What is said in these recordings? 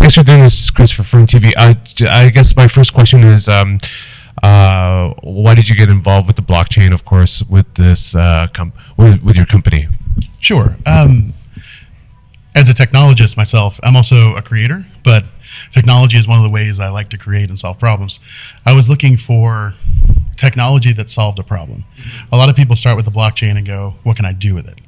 Thanks for doing this, Chris, for FERNTV. I guess my first question is, why did you get involved with the blockchain, of course, with this with your company? Sure. As a technologist myself, I'm also a creator, but technology is one of the ways I like to create and solve problems. I was looking for technology that solved a problem. A lot of people start with the blockchain and go, what can I do with it?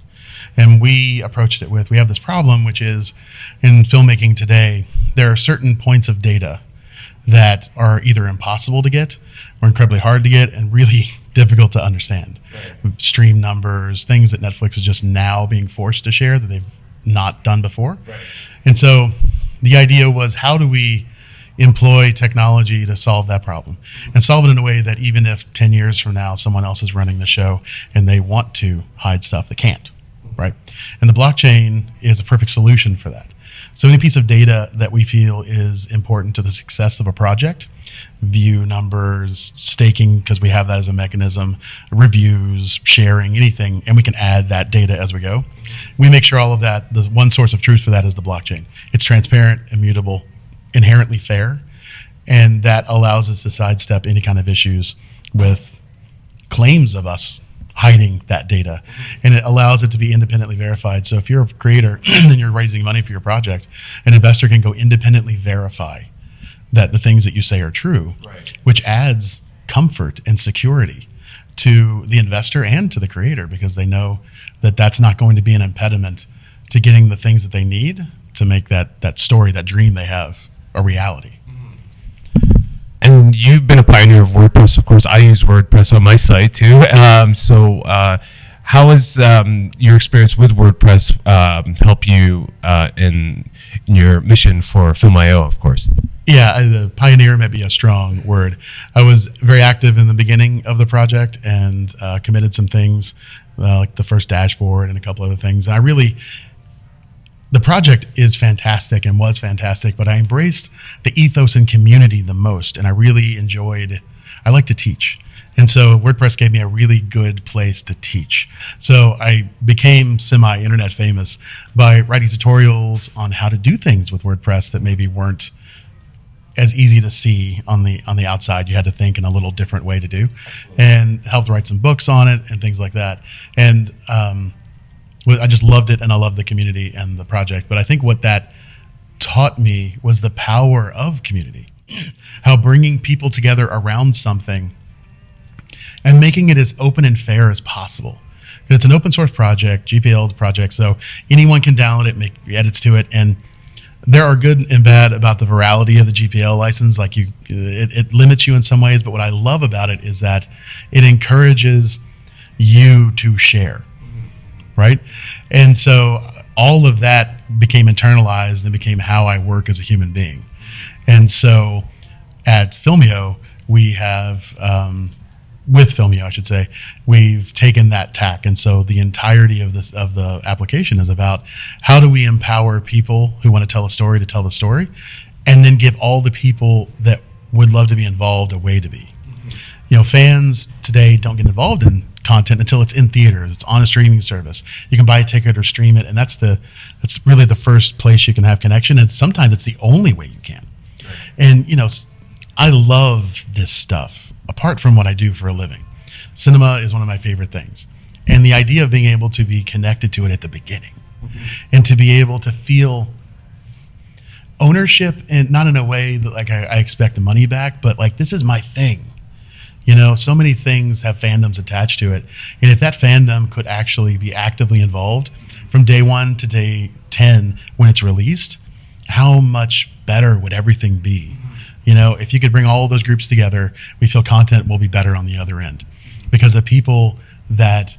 And we approached it with, we have this problem, which is in filmmaking today, there are certain points of data that are either impossible to get or incredibly hard to get and really difficult to understand. Right. Stream numbers, things that Netflix is just now being forced to share that they've not done before. Right. And so the idea was, how do we employ technology to solve that problem and solve it in a way that even if 10 years from now someone else is running the show and they want to hide stuff, they can't, right? And the blockchain is a perfect solution for that. So any piece of data that we feel is important to the success of a project, view numbers, staking, because we have that as a mechanism, reviews, sharing, anything, and we can add that data as we go. We make sure all of that, the one source of truth for that is the blockchain. It's transparent, immutable, inherently fair, and that allows us to sidestep any kind of issues with claims of us hiding that data, and it allows it to be independently verified. So if you're a creator and you're raising money for your project, an investor can go independently verify that the things that you say are true, right, which adds comfort and security to the investor and to the creator, because they know that that's not going to be an impediment to getting the things that they need to make that story, that dream they have, a reality. And you've been a pioneer of WordPress, of course. I use WordPress on my site too. So how has your experience with WordPress help you in your mission for Film.io, of course? Yeah, the pioneer may be a strong word. I was very active in the beginning of the project and committed some things, like the first dashboard and a couple other things. And the project is fantastic and was fantastic, but I embraced the ethos and community the most, and I really I like to teach. And so WordPress gave me a really good place to teach. So I became semi-internet famous by writing tutorials on how to do things with WordPress that maybe weren't as easy to see on the outside. You had to think in a little different way to do, and helped write some books on it and things like that. And I just loved it, and I loved the community and the project. But I think what that taught me was the power of community, how bringing people together around something and making it as open and fair as possible. It's an open source project, GPL project, so anyone can download it, make edits to it, and there are good and bad about the virality of the GPL license. Like it limits you in some ways, but what I love about it is that it encourages you to share. Right? And so all of that became internalized and became how I work as a human being. And so at Filmio, we have, with Filmio, I should say, we've taken that tack. And so the entirety of the application is about how do we empower people who want to tell a story to tell the story, and then give all the people that would love to be involved a way to be. You know, fans today don't get involved in content until it's in theaters, it's on a streaming service. You can buy a ticket or stream it, and that's really the first place you can have connection, and sometimes it's the only way you can. Right. And you know, I love this stuff apart from what I do for a living. Cinema is one of my favorite things, and the idea of being able to be connected to it at the beginning, and to be able to feel ownership, and not in a way that like I expect money back, but like, this is my thing. You know, so many things have fandoms attached to it. And if that fandom could actually be actively involved from day 1 to day 10 when it's released, how much better would everything be? You know, if you could bring all those groups together, we feel content will be better on the other end. Because the people that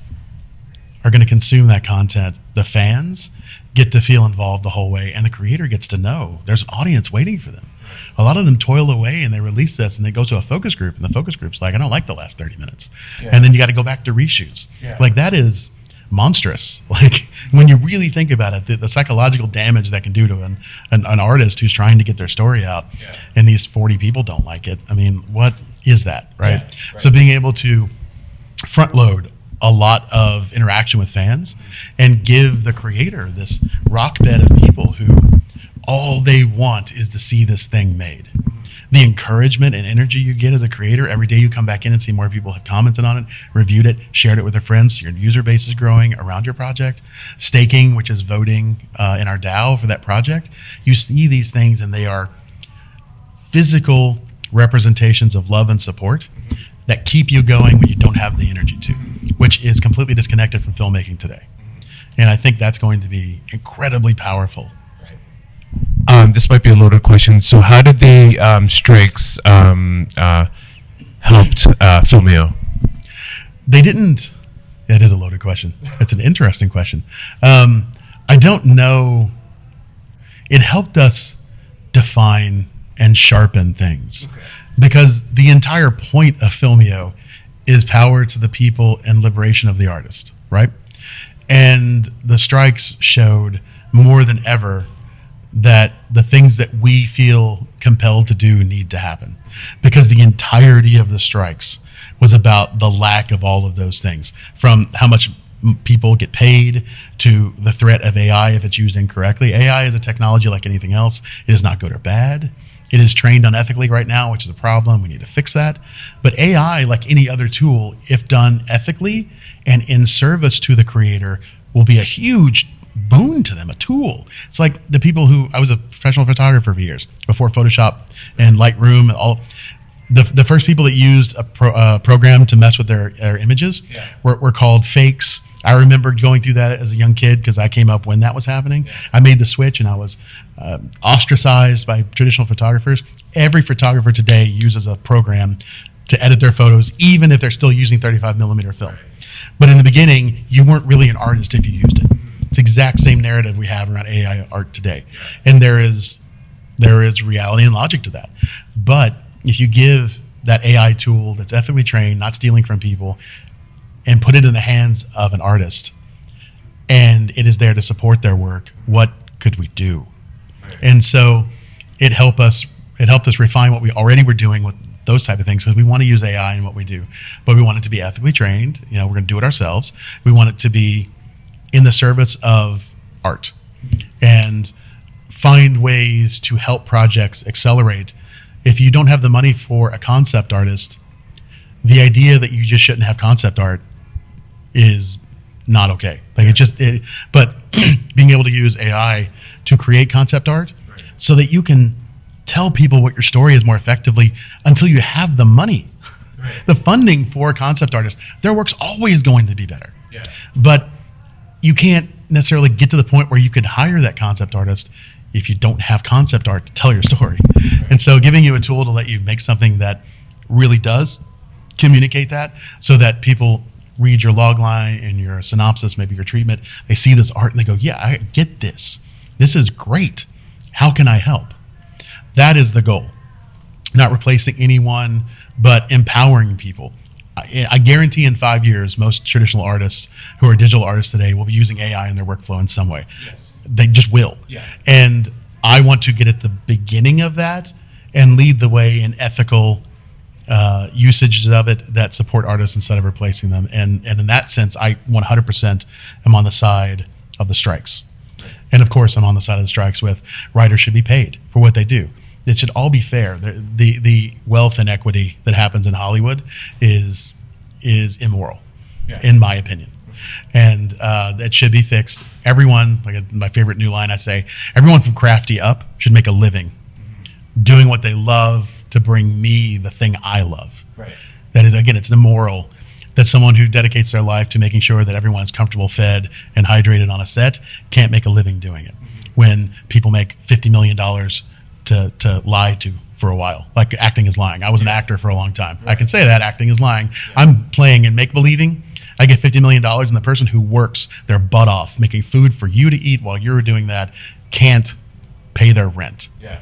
are going to consume that content, the fans, get to feel involved the whole way, and the creator gets to know there's an audience waiting for them. A lot of them toil away and they release this and they go to a focus group, and the focus group's like, I don't like the last 30 minutes. Yeah. And then you got to go back to reshoots. Yeah. Like, that is monstrous. Like, when you really think about it, the psychological damage that can do to an artist who's trying to get their story out, yeah, and these 40 people don't like it. I mean, what is that, right? Yeah, right. So being able to front load a lot of interaction with fans and give the creator this rock bed of people who all they want is to see this thing made. The encouragement and energy you get as a creator, every day you come back in and see more people have commented on it, reviewed it, shared it with their friends, your user base is growing around your project. Staking, which is voting in our DAO for that project, you see these things and they are physical representations of love and support that keep you going when you don't have the energy to, which is completely disconnected from filmmaking today. And I think that's going to be incredibly powerful. This might be a loaded question. So how did the strikes helped Filmio? They didn't. That is a loaded question. It's an interesting question. I don't know. It helped us define and sharpen things, because the entire point of Filmio is power to the people and liberation of the artist, right? And the strikes showed more than ever that the things that we feel compelled to do need to happen, because the entirety of the strikes was about the lack of all of those things, from how much people get paid to the threat of AI if it's used incorrectly. AI is a technology like anything else. It is not good or bad. It is trained unethically right now, which is a problem. We need to fix that. But AI, like any other tool, if done ethically and in service to the creator, will be a huge boon to them, a tool. It's like the people who, I was a professional photographer for years, before Photoshop and Lightroom and all. The first people that used a program to mess with their images were called fakes. I remember going through that as a young kid because I came up when that was happening. Yeah. I made the switch and I was ostracized by traditional photographers. Every photographer today uses a program to edit their photos, even if they're still using 35 millimeter film. Right. But in the beginning, you weren't really an artist if you used it. It's the exact same narrative we have around AI art today. And there is reality and logic to that. But if you give that AI tool that's ethically trained, not stealing from people, and put it in the hands of an artist, and it is there to support their work, what could we do? Right. And so it helped us refine what we already were doing with those type of things, because we want to use AI in what we do, but we want it to be ethically trained. We're going to do it ourselves. We want it to be in the service of art and find ways to help projects accelerate. If you don't have the money for a concept artist, the idea that you just shouldn't have concept art is not okay. But being able to use AI to create concept art, right, so that you can tell people what your story is more effectively until you have the money, right, the funding for concept artists, their work's always going to be better. Yeah. But you can't necessarily get to the point where you could hire that concept artist if you don't have concept art to tell your story. Right. And so giving you a tool to let you make something that really does communicate that, so that people read your log line and your synopsis, maybe your treatment, they see this art and they go, yeah, I get this. This is great. How can I help? That is the goal. Not replacing anyone, but empowering people. I guarantee in 5 years, most traditional artists who are digital artists today will be using AI in their workflow in some way. Yes. They just will. Yeah. And I want to get at the beginning of that and lead the way in ethical usages of it that support artists instead of replacing them. And in that sense, I 100% am on the side of the strikes. Right. And of course, I'm on the side of the strikes with writers should be paid for what they do. It should all be fair. The wealth inequity that happens in Hollywood is immoral, yeah, in my opinion. And it should be fixed. Everyone, like my favorite new line I say, everyone from Crafty up should make a living doing what they love to bring me the thing I love. Right. That is, again, it's immoral that someone who dedicates their life to making sure that everyone is comfortable, fed, and hydrated on a set can't make a living doing it. Mm-hmm. When people make $50 million to lie to for a while, like acting is lying. I was an actor for a long time. Right. I can say that acting is lying. Yeah. I'm playing and make-believing. I get $50 million, and the person who works their butt off making food for you to eat while you're doing that can't pay their rent. Yeah.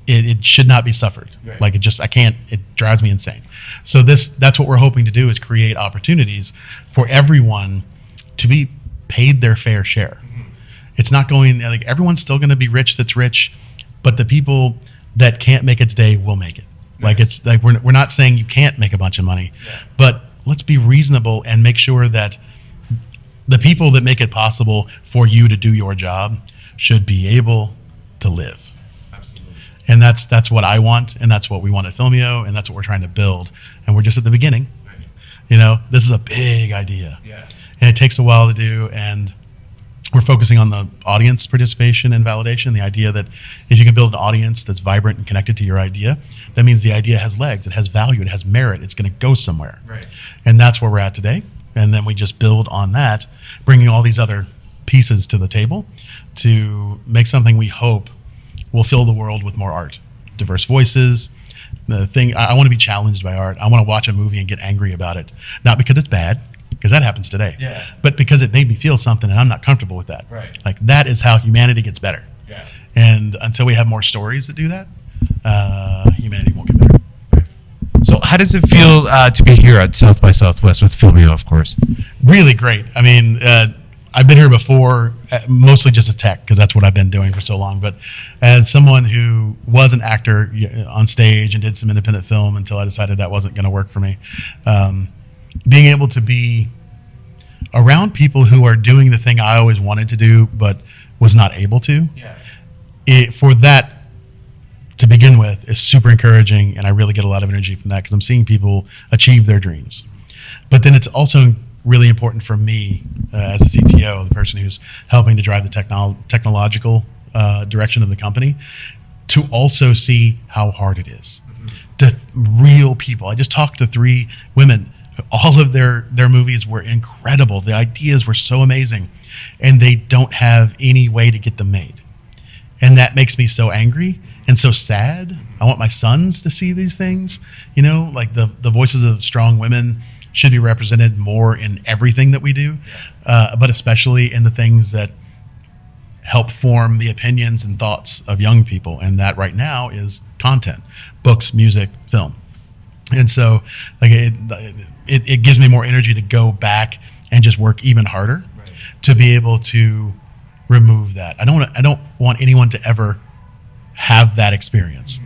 It should not be suffered. Right. Like it drives me insane. So that's what we're hoping to do, is create opportunities for everyone to be paid their fair share. Mm-hmm. It's not going, like, everyone's still going to be rich that's rich, but the people that can't make it today will make it. Nice. Like, it's like we're not saying you can't make a bunch of money, yeah, but let's be reasonable and make sure that the people that make it possible for you to do your job should be able to live. Absolutely. And that's what I want, and that's what we want at Filmio, and that's what we're trying to build. And we're just at the beginning. Right. This is a big idea. Yeah. And it takes a while to do, and we're focusing on the audience participation and validation. The idea that if you can build an audience that's vibrant and connected to your idea, that means the idea has legs, it has value, it has merit, it's going to go somewhere. Right. And that's where we're at today. And then we just build on that, bringing all these other pieces to the table to make something we hope will fill the world with more art, diverse voices. I want to be challenged by art. I want to watch a movie and get angry about it, not because it's bad, because that happens today, Yeah. but because it made me feel something, and I'm not comfortable with that. Right. Like, that is how humanity gets better. Yeah. And until we have more stories that do that, humanity won't get better. So how does it feel to be here at South by Southwest with Filmio, of course? Really great. I mean, I've been here before, mostly just as tech, because that's what I've been doing for so long. But as someone who was an actor on stage and did some independent film until I decided that wasn't going to work for me, being able to be around people who are doing the thing I always wanted to do but was not able to, for that to begin with is super encouraging, and I really get a lot of energy from that because I'm seeing people achieve their dreams. But then it's also really important for me as a CTO, the person who's helping to drive the technological direction of the company, to also see how hard it is. To real people. I just talked to 3 women. All of their movies were incredible. The ideas were so amazing, and they don't have any way to get them made. And that makes me so angry and so sad. I want my sons to see these things. Like the voices of strong women should be represented more in everything that we do, but especially in the things that help form the opinions and thoughts of young people. And that right now is content, books, music, film. And so like it gives me more energy to go back and just work even harder to be able to remove that. I don't want anyone to ever have that experience.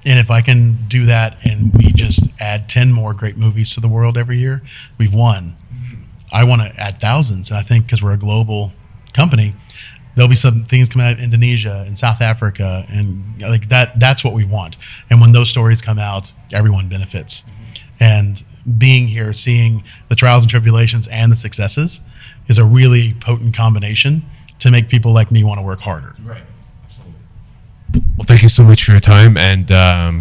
And if I can do that and we just add 10 more great movies to the world every year, we've won. I want to add thousands. And I think because we're a global company, there'll be some things coming out of Indonesia and South Africa, and like that's what we want. And when those stories come out, everyone benefits. And being here, seeing the trials and tribulations and the successes is a really potent combination to make people like me want to work harder. Right. Absolutely. Well, thank you so much for your time, and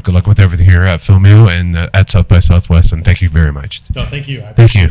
good luck with everything here at Filmio and at South by Southwest, and thank you very much. No, thank you. Thank you.